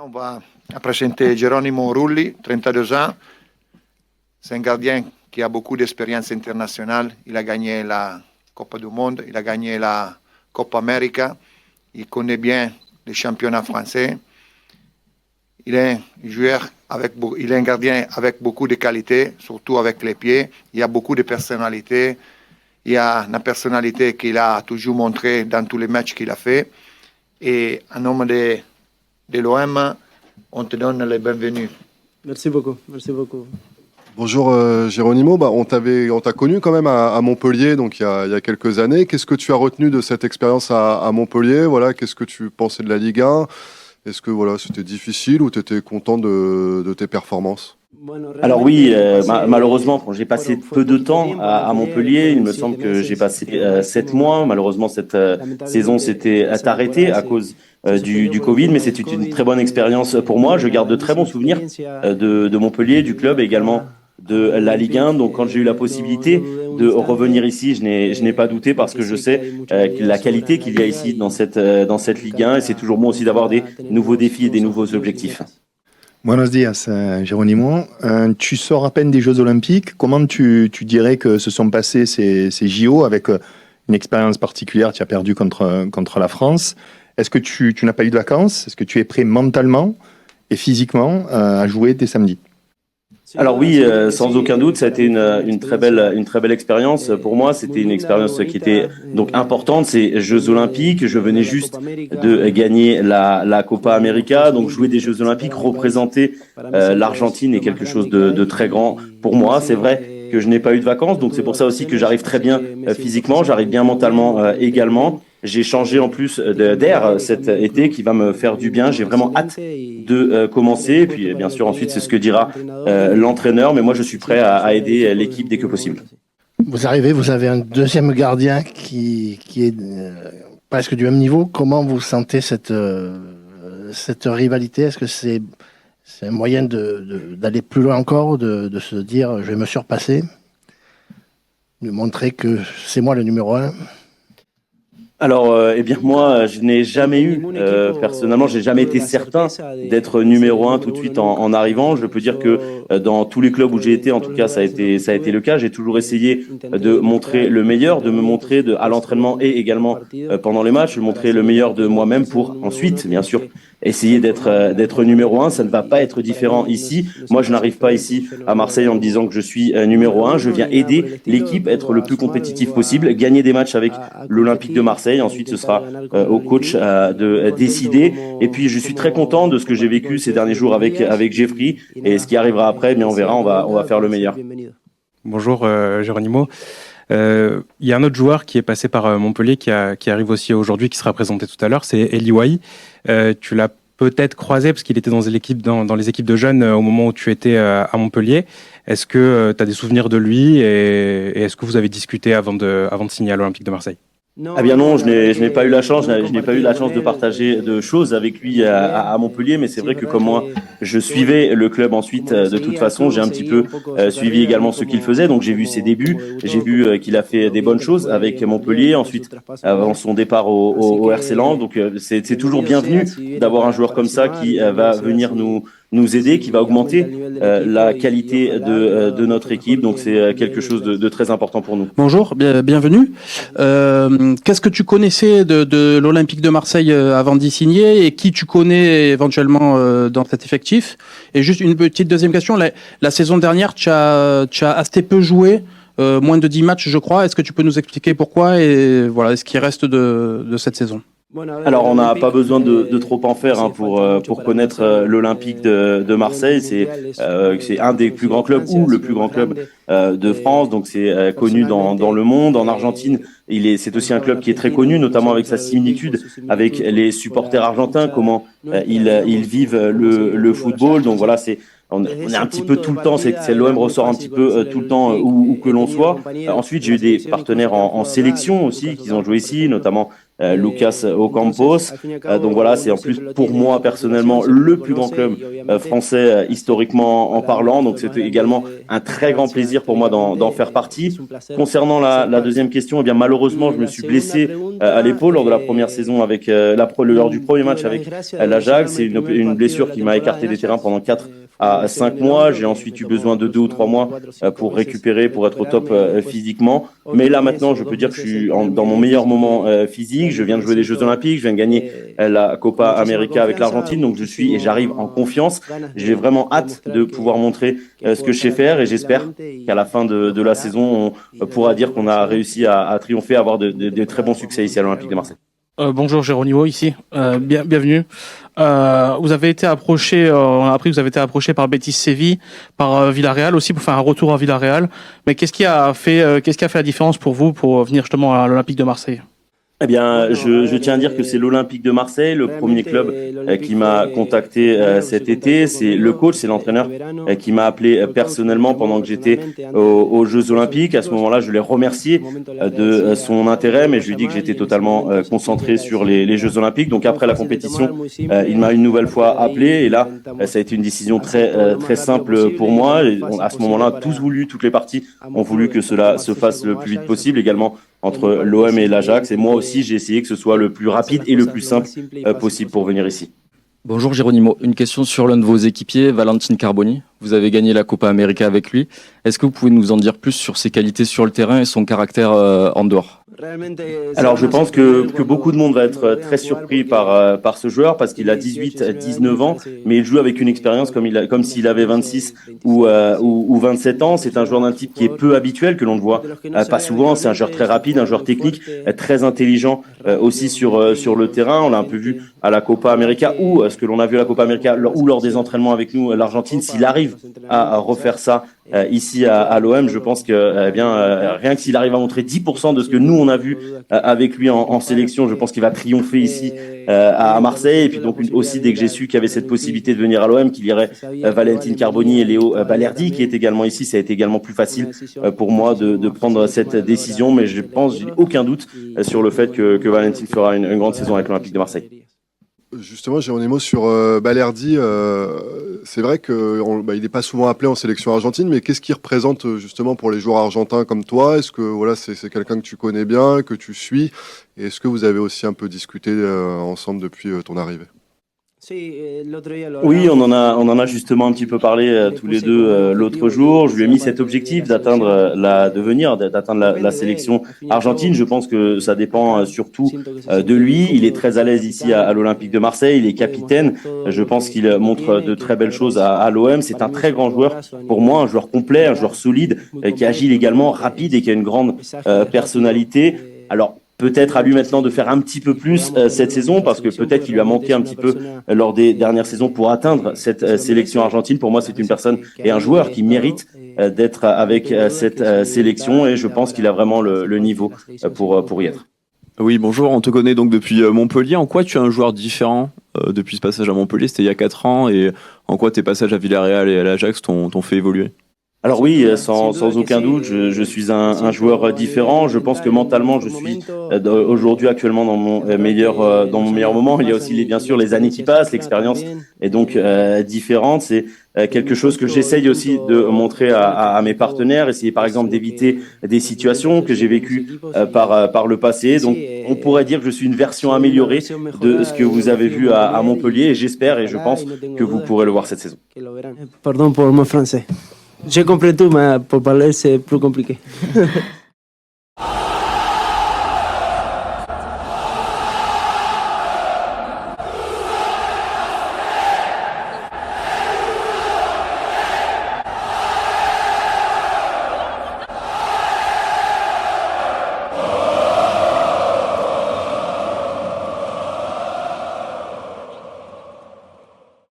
On va présenter Geronimo Rulli, 32 ans. C'est un gardien qui a beaucoup d'expérience internationale. Il a gagné la Coupe du Monde, il a gagné la Coupe América. Il connaît bien les championnats français. Il est il est un gardien avec beaucoup de qualité, surtout avec les pieds. Il a beaucoup de personnalité. Il a une personnalité qu'il a toujours montré dans tous les matchs qu'il a fait. Et en nom de l'OM, on te donne les bienvenus. Merci beaucoup, merci beaucoup. Bonjour Geronimo, on t'a connu quand même à Montpellier donc il y a quelques années. Qu'est-ce que tu as retenu de cette expérience à Montpellier? Voilà, qu'est-ce que tu pensais de la Ligue 1? Est-ce que voilà, c'était difficile ou tu étais content de tes performances? Alors oui, malheureusement, j'ai passé peu de temps à Montpellier. Il me semble que j'ai passé 7 mois. Malheureusement, cette saison s'était arrêtée à cause du Covid, mais c'était une très bonne expérience pour moi. Je garde de très bons souvenirs de Montpellier, du club et également de la Ligue 1. Donc quand j'ai eu la possibilité de revenir ici, je n'ai pas douté parce que je sais la qualité qu'il y a ici dans cette Ligue 1 et c'est toujours bon aussi d'avoir des nouveaux défis et des nouveaux objectifs. Buenos días, Geronimo. Tu sors à peine des Jeux Olympiques. Comment tu dirais que se sont passés ces JO avec une expérience particulière? Tu as perdu contre la France. Est-ce que tu n'as pas eu de vacances? Est-ce que tu es prêt mentalement et physiquement à jouer dès samedi? Alors oui, sans aucun doute, ça a été une très belle expérience pour moi. C'était une expérience qui était donc importante. Ces Jeux Olympiques, je venais juste de gagner la Copa América, donc jouer des Jeux Olympiques, représenter l'Argentine est quelque chose de très grand pour moi. C'est vrai que je n'ai pas eu de vacances, donc c'est pour ça aussi que j'arrive très bien physiquement, j'arrive bien mentalement également. J'ai changé en plus d'air cet été qui va me faire du bien. J'ai vraiment hâte de commencer. Et puis bien sûr ensuite c'est ce que dira l'entraîneur. Mais moi je suis prêt à aider l'équipe dès que possible. Vous arrivez, vous avez un deuxième gardien qui est presque du même niveau. Comment vous sentez cette rivalité? Est-ce que c'est un moyen d'aller plus loin encore, de se dire je vais me surpasser, de montrer que c'est moi le numéro 1? Alors, eh bien moi, je n'ai jamais eu, personnellement, j'ai jamais été certain d'être numéro 1 tout de suite en arrivant. Je peux dire que dans tous les clubs où j'ai été, en tout cas, ça a été le cas. J'ai toujours essayé de montrer le meilleur, de me montrer à l'entraînement et également pendant les matchs, de montrer le meilleur de moi-même pour ensuite, bien sûr, essayer d'être numéro 1. Ça ne va pas être différent ici. Moi, je n'arrive pas ici à Marseille en me disant que je suis numéro 1. Je viens aider l'équipe, être le plus compétitif possible, gagner des matchs avec l'Olympique de Marseille. Ensuite, ce sera au coach de décider. Et puis, je suis très content de ce que j'ai vécu ces derniers jours avec Jeffrey. Et ce qui arrivera après, on verra, on va faire le meilleur. Bonjour, Geronimo. Il y a un autre joueur qui est passé par Montpellier qui arrive aussi aujourd'hui, qui sera présenté tout à l'heure, c'est Eli Wahi. Tu l'as peut-être croisé parce qu'il était dans les équipes de jeunes au moment où tu étais à Montpellier. Est-ce que tu as des souvenirs de lui et est-ce que vous avez discuté avant de signer à l'Olympique de Marseille? Eh bien non, je n'ai pas eu la chance, de partager de choses avec lui à Montpellier, mais c'est vrai que comme moi, je suivais le club ensuite de toute façon, j'ai un petit peu suivi également ce qu'il faisait, donc j'ai vu ses débuts, j'ai vu qu'il a fait des bonnes choses avec Montpellier, ensuite avant son départ au RC Lens, donc c'est toujours bienvenu d'avoir un joueur comme ça qui va venir nous aider, qui va augmenter la qualité de notre équipe, donc c'est quelque chose de très important pour nous. Bonjour, bienvenue. Qu'est-ce que tu connaissais de l'Olympique de Marseille avant d'y signer et qui tu connais éventuellement dans cet effectif? Et juste une petite deuxième question, la saison dernière, tu as assez peu joué, moins de 10 matchs je crois. Est-ce que tu peux nous expliquer pourquoi et voilà ce qui reste de cette saison? Alors, on n'a pas besoin de trop en faire pour connaître l'Olympique de Marseille. C'est un des plus grands clubs ou le plus grand club de France. Donc, c'est connu dans le monde. En Argentine, c'est aussi un club qui est très connu, notamment avec sa similitude avec les supporters argentins, comment ils vivent le football. Donc voilà, on est un petit peu tout le temps, c'est l'OM ressort un petit peu tout le temps où que l'on soit. Ensuite, j'ai eu des partenaires en sélection aussi qui ont joué ici, notamment Lucas Ocampos. Donc voilà, c'est en plus pour moi personnellement le plus grand club français historiquement en parlant. Donc c'était également un très grand plaisir pour moi d'en faire partie. Concernant la deuxième question, eh bien malheureusement je me suis blessé à l'épaule lors de la première saison avec lors du premier match avec l'Ajax. C'est une blessure qui m'a écarté des terrains pendant 4 à 5 mois. J'ai ensuite eu besoin de 2 ou 3 mois pour récupérer, pour être au top physiquement. Mais là maintenant, je peux dire que je suis dans mon meilleur moment physique. Je viens de jouer les Jeux Olympiques, je viens de gagner la Copa América avec l'Argentine, donc j'arrive en confiance. J'ai vraiment hâte de pouvoir montrer ce que je sais faire et j'espère qu'à la fin de la saison, on pourra dire qu'on a réussi à triompher, à avoir de très bons succès ici à l'Olympique de Marseille. Bonjour Geronimo ici, bienvenue. Vous avez été approché, on a appris que vous avez été approché par Betis Séville, par Villarreal aussi pour faire un retour à Villarreal. Mais qu'est-ce qui a fait la différence pour vous pour venir justement à l'Olympique de Marseille? Eh bien, je tiens à dire que c'est l'Olympique de Marseille, le premier club qui m'a contacté cet été. C'est le coach, c'est l'entraîneur qui m'a appelé personnellement pendant que j'étais aux Jeux Olympiques. À ce moment-là, je l'ai remercié de son intérêt, mais je lui ai dit que j'étais totalement concentré sur les Jeux Olympiques. Donc après la compétition, il m'a une nouvelle fois appelé et là, ça a été une décision très simple pour moi. Et à ce moment-là, toutes les parties ont voulu que cela se fasse le plus vite possible, également entre l'OM et l'Ajax. Et moi aussi, j'ai essayé que ce soit le plus rapide et le plus simple possible pour venir ici. Bonjour Geronimo, une question sur l'un de vos équipiers, Valentin Carboni. Vous avez gagné la Copa América avec lui. Est-ce que vous pouvez nous en dire plus sur ses qualités sur le terrain et son caractère en dehors? Alors je pense que beaucoup de monde va être très surpris par ce joueur parce qu'il a 18-19 ans, mais il joue avec une expérience comme s'il avait 26 ou 27 ans. C'est un joueur d'un type qui est peu habituel, que l'on ne voit pas souvent. C'est un joueur très rapide, un joueur technique, très intelligent aussi sur le terrain. On l'a un peu vu à la Copa América ou ce que l'on a vu à la Copa América ou lors des entraînements avec nous, l'Argentine. S'il arrive à refaire ça ici à l'OM, je pense que rien que s'il arrive à montrer 10% de ce que nous on a vu avec lui en sélection, je pense qu'il va triompher ici à Marseille. Et puis donc aussi dès que j'ai su qu'il y avait cette possibilité de venir à l'OM, qu'il y aurait Valentin Carboni et Léo Balerdi qui est également ici, ça a été également plus facile pour moi de prendre cette décision. Mais je pense, j'ai aucun doute sur le fait que Valentin fera une grande saison avec l'Olympique de Marseille. Justement, Geronimo, sur Balerdi, c'est vrai qu'il n'est pas souvent appelé en sélection argentine, mais qu'est-ce qu'il représente justement pour les joueurs argentins comme toi? Est-ce que voilà, c'est quelqu'un que tu connais bien, que tu suis? Et est-ce que vous avez aussi un peu discuté ensemble depuis ton arrivée? Oui, on en a justement un petit peu parlé tous les deux l'autre jour. Je lui ai mis cet objectif d'atteindre la sélection argentine. Je pense que ça dépend surtout de lui. Il est très à l'aise ici à l'Olympique de Marseille. Il est capitaine. Je pense qu'il montre de très belles choses à l'OM. C'est un très grand joueur pour moi, un joueur complet, un joueur solide, qui est agile également, rapide et qui a une grande personnalité. Alors, peut-être à lui maintenant de faire un petit peu plus cette saison parce que peut-être qu'il lui a manqué un petit peu lors des dernières saisons pour atteindre cette sélection argentine. Pour moi, c'est une personne et un joueur qui mérite d'être avec cette sélection et je pense qu'il a vraiment le niveau pour y être. Oui, bonjour, on te connaît donc depuis Montpellier. En quoi tu es un joueur différent depuis ce passage à Montpellier? C'était il y a 4 ans et en quoi tes passages à Villarreal et à l'Ajax t'ont fait évoluer? Alors oui, sans aucun doute, je suis un joueur différent. Je pense que mentalement, je suis aujourd'hui actuellement dans mon meilleur moment. Il y a aussi bien sûr les années qui passent, l'expérience est donc différente. C'est quelque chose que j'essaye aussi de montrer à mes partenaires, essayer par exemple d'éviter des situations que j'ai vécues par le passé. Donc on pourrait dire que je suis une version améliorée de ce que vous avez vu à Montpellier et j'espère et je pense que vous pourrez le voir cette saison. Pardon pour mon français. J'ai compris tout, mais pour parler, c'est plus compliqué.